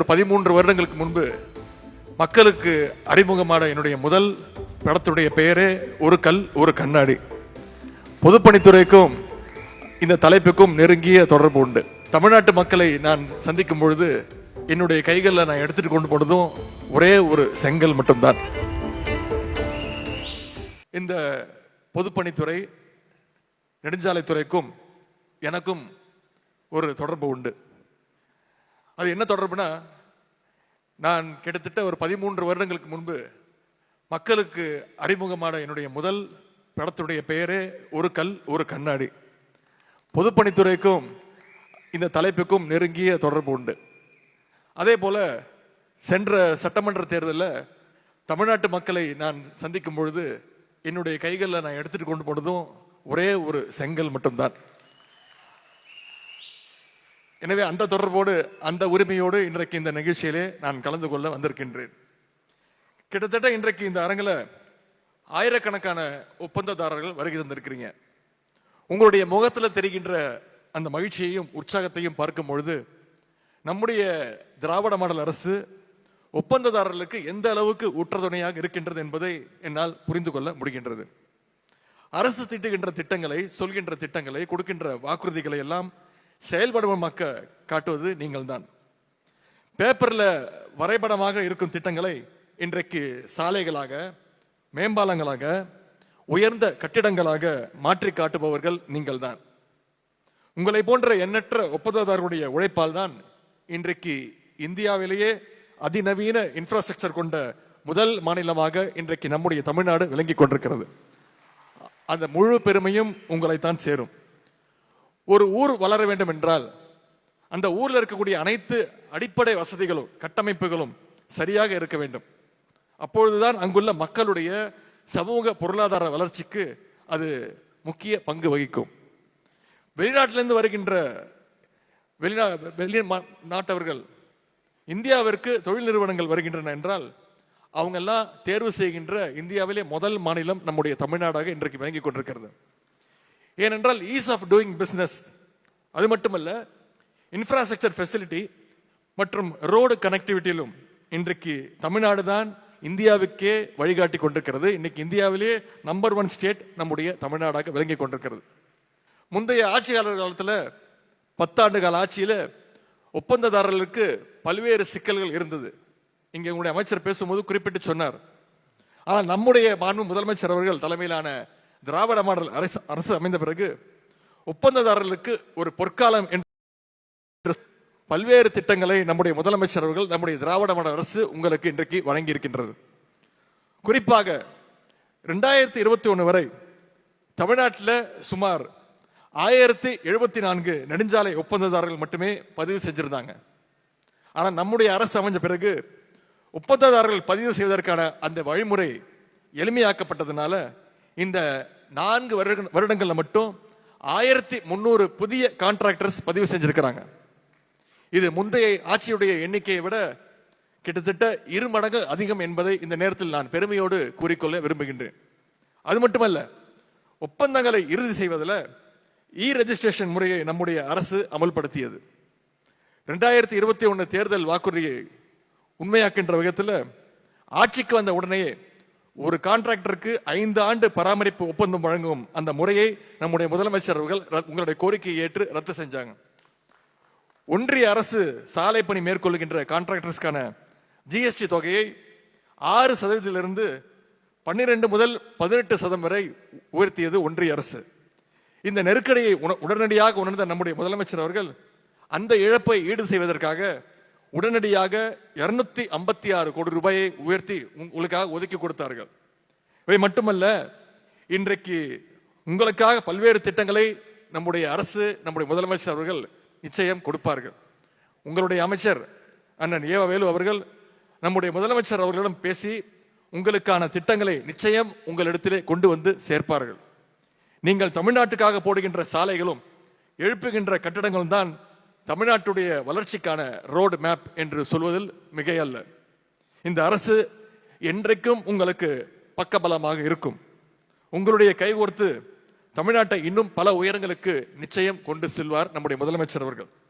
13 வருடங்களுக்கு முன்பு மக்களுக்கு அறிமுகமான என்னுடைய முதல் படத்துடைய பெயரே ஒரு கல் ஒரு கண்ணாடி. பொதுப்பணித்துறைக்கும் இந்த தலைப்புக்கும் நெருங்கிய தொடர்பு உண்டு. தமிழ்நாட்டு மக்களை நான் சந்திக்கும் பொழுது என்னுடைய கைகளில் நான் எடுத்துட்டு கொண்டு போனதும் ஒரே ஒரு செங்கல் மட்டும்தான். இந்த பொதுப்பணித்துறை நெடுஞ்சாலைத்துறைக்கும் எனக்கும் ஒரு தொடர்பு உண்டு. அது என்ன தொடர்புனா, நான் கிட்டத்தட்ட ஒரு 13 வருடங்களுக்கு முன்பு மக்களுக்கு அறிமுகமான என்னுடைய முதல் படத்துடைய பெயரே ஒரு கல் ஒரு கண்ணாடி. பொதுப்பணித்துறைக்கும் இந்த தலைப்புக்கும் நெருங்கிய தொடர்பு உண்டு. அதே போல சென்ற சட்டமன்ற தேர்தலில் தமிழ்நாட்டு மக்களை நான் சந்திக்கும் பொழுது என்னுடைய கைகளில் நான் எடுத்துட்டு கொண்டு போனதும் ஒரே ஒரு செங்கல் மட்டும்தான். எனவே அந்த தொடர்போடு அந்த உரிமையோடு இன்றைக்கு இந்த நிகழ்ச்சியிலே நான் கலந்து கொள்ள வந்திருக்கின்றேன். கிட்டத்தட்ட இன்றைக்கு இந்த அரங்கில் ஆயிரக்கணக்கான ஒப்பந்ததாரர்கள் வருகை தந்திருக்கிறீங்க. உங்களுடைய முகத்தில் தெரிகின்ற அந்த மகிழ்ச்சியையும் உற்சாகத்தையும் பார்க்கும் பொழுது நம்முடைய திராவிட மாடல் அரசு ஒப்பந்ததாரர்களுக்கு எந்த அளவுக்கு ஊற்றத்துணையாக இருக்கின்றது என்பதை என்னால் புரிந்து கொள்ள முடிகின்றது. அரசு தீட்டுகின்ற திட்டங்களை, சொல்கின்ற திட்டங்களை, கொடுக்கின்ற வாக்குறுதிகளை எல்லாம் செயல்படமாக்க காட்டுவது நீங்கள் தான். பேப்பர்ல வரைபடமாக இருக்கும் திட்டங்களை இன்றைக்கு சாலைகளாக, மேம்பாலங்களாக, உயர்ந்த கட்டிடங்களாக மாற்றி காட்டுபவர்கள் நீங்கள் தான். உங்களை போன்ற எண்ணற்ற ஒப்பந்ததாரர்களுடைய உழைப்பால் தான் இன்றைக்கு இந்தியாவிலேயே அதிநவீன இன்ஃப்ராஸ்ட்ரக்சர் கொண்ட முதல் மாநிலமாக இன்றைக்கு நம்முடைய தமிழ்நாடு விளங்கி கொண்டிருக்கிறது. அந்த முழு பெருமையும் உங்களைத்தான் சேரும். ஒரு ஊர் வளர வேண்டும் என்றால் அந்த ஊரில் இருக்கக்கூடிய அனைத்து அடிப்படை வசதிகளும் கட்டமைப்புகளும் சரியாக இருக்க வேண்டும். அப்பொழுதுதான் அங்குள்ள மக்களுடைய சமூக பொருளாதார வளர்ச்சிக்கு அது முக்கிய பங்கு வகிக்கும். வெளிநாட்டிலிருந்து வருகின்ற வெளிநாட்டவர்கள் இந்தியாவிற்கு தொழில் நிறுவனங்கள் வருகின்றன என்றால் அவங்கெல்லாம் தேர்வு செய்கின்ற இந்தியாவிலே முதல் மாநிலம் நம்முடைய தமிழ்நாடாக இன்றைக்கு விளங்கி கொண்டிருக்கிறது. ஏனென்றால் ஈஸ் ஆஃப் டூயிங் பிசினஸ், அது மட்டுமல்ல, இன்ஃப்ராஸ்ட்ரக்சர் ஃபெசிலிட்டி மற்றும் ரோடு கனெக்டிவிட்டியிலும் இன்றைக்கு தமிழ்நாடு தான் இந்தியாவுக்கே வழிகாட்டி கொண்டிருக்கிறது. இன்னைக்கு இந்தியாவிலே நம்பர் 1 ஸ்டேட் நம்முடைய தமிழ்நாடாக விளங்கி கொண்டிருக்கிறது. முந்தைய ஆட்சியாளர் காலத்தில் 10 ஆண்டு கால ஆட்சியில் ஒப்பந்ததாரர்களுக்கு பல்வேறு சிக்கல்கள் இருந்தது. இங்கே உங்களுடைய அமைச்சர் பேசும்போது குறிப்பிட்டு சொன்னார். ஆனால் நம்முடைய மாண்பு முதலமைச்சர் அவர்கள் தலைமையிலான திராவிட மாடல் அரசு அமைந்த பிறகு ஒப்பந்ததாரர்களுக்கு ஒரு பொற்காலம் என்ற பல்வேறு திட்டங்களை நம்முடைய முதலமைச்சர் அவர்கள், நம்முடைய திராவிட மாடல் அரசு உங்களுக்கு இன்றைக்கு வழங்கி இருக்கின்றது. குறிப்பாக 2021 வரை தமிழ்நாட்டில் சுமார் 1074 நெடுஞ்சாலை ஒப்பந்ததாரர்கள் மட்டுமே பதிவு செஞ்சிருந்தாங்க. ஆனால் நம்முடைய அரசு அமைஞ்ச பிறகு ஒப்பந்ததாரர்கள் பதிவு செய்வதற்கான அந்த வழிமுறை எளிமையாக்கப்பட்டதுனால இந்த 4 வருடங்கள்ல மட்டும் 1300 புதிய கான்ட்ராக்டர்ஸ் பதிவு செஞ்சிருக்கிறாங்க. இது முந்தைய ஆட்சியுடைய எண்ணிக்கையை விட கிட்டத்தட்ட 2 மடங்கு அதிகம் என்பதை இந்த நேரத்தில் நான் பெருமையோடு கூறிக்கொள்ள விரும்புகின்றேன். அது மட்டுமல்ல, ஒப்பந்தங்களை இறுதி செய்வதில் ரெஜிஸ்ட்ரேஷன் முறையை நம்முடைய அரசு அமல்படுத்தியது. 2021 தேர்தல் வாக்குறுதியை உண்மையாக்கின்ற விதத்தில் ஆட்சிக்கு வந்த உடனேயே ஒரு கான்ட்ராக்டருக்கு 5 ஆண்டு பராமரிப்பு ஒப்பந்தம் வழங்கும் அந்த முறையை நம்முடைய முதலமைச்சர் அவர்கள் உங்களுடைய கோரிக்கையை ஏற்று ரத்து செஞ்சாங்க. ஒன்றிய அரசு சாலை பணி மேற்கொள்கின்ற கான்ட்ராக்டர்ஸ்க்கான ஜிஎஸ்டி தொகையை 6% 12 முதல் 18% வரை உயர்த்தியது ஒன்றிய அரசு. இந்த நெருக்கடியை உடனடியாக உணர்ந்த நம்முடைய முதலமைச்சர் அவர்கள் அந்த இழப்பை ஈடு செய்வதற்காக உடனடியாக 256 கோடி ரூபாயை உயர்த்தி உங்களுக்காக ஒதுக்கி கொடுத்தார்கள். இவை மட்டுமல்ல, இன்றைக்கு உங்களுக்காக பல்வேறு திட்டங்களை நம்முடைய அரசு, நம்முடைய முதலமைச்சர் அவர்கள் நிச்சயம் கொடுப்பார்கள். உங்களுடைய அமைச்சர் அண்ணன் வேலு அவர்கள் நம்முடைய முதலமைச்சர் அவர்களிடம் பேசி உங்களுக்கான திட்டங்களை நிச்சயம் உங்களிடத்திலே கொண்டு வந்து சேர்ப்பார்கள். நீங்கள் தமிழ்நாட்டுக்காக போடுகின்ற சாலைகளும் எழுப்புகின்ற கட்டடங்களும் தான் தமிழ்நாட்டுடைய வளர்ச்சிக்கான ரோடு மேப் என்று சொல்வதில் மிகையல்ல. இந்த அரசு என்றைக்கும் உங்களுக்கு பக்கபலமாக இருக்கும். உங்களுடைய கைகோர்த்து தமிழ்நாட்டை இன்னும் பல உயரங்களுக்கு நிச்சயம் கொண்டு செல்வார் நம்முடைய முதலமைச்சர் அவர்கள்.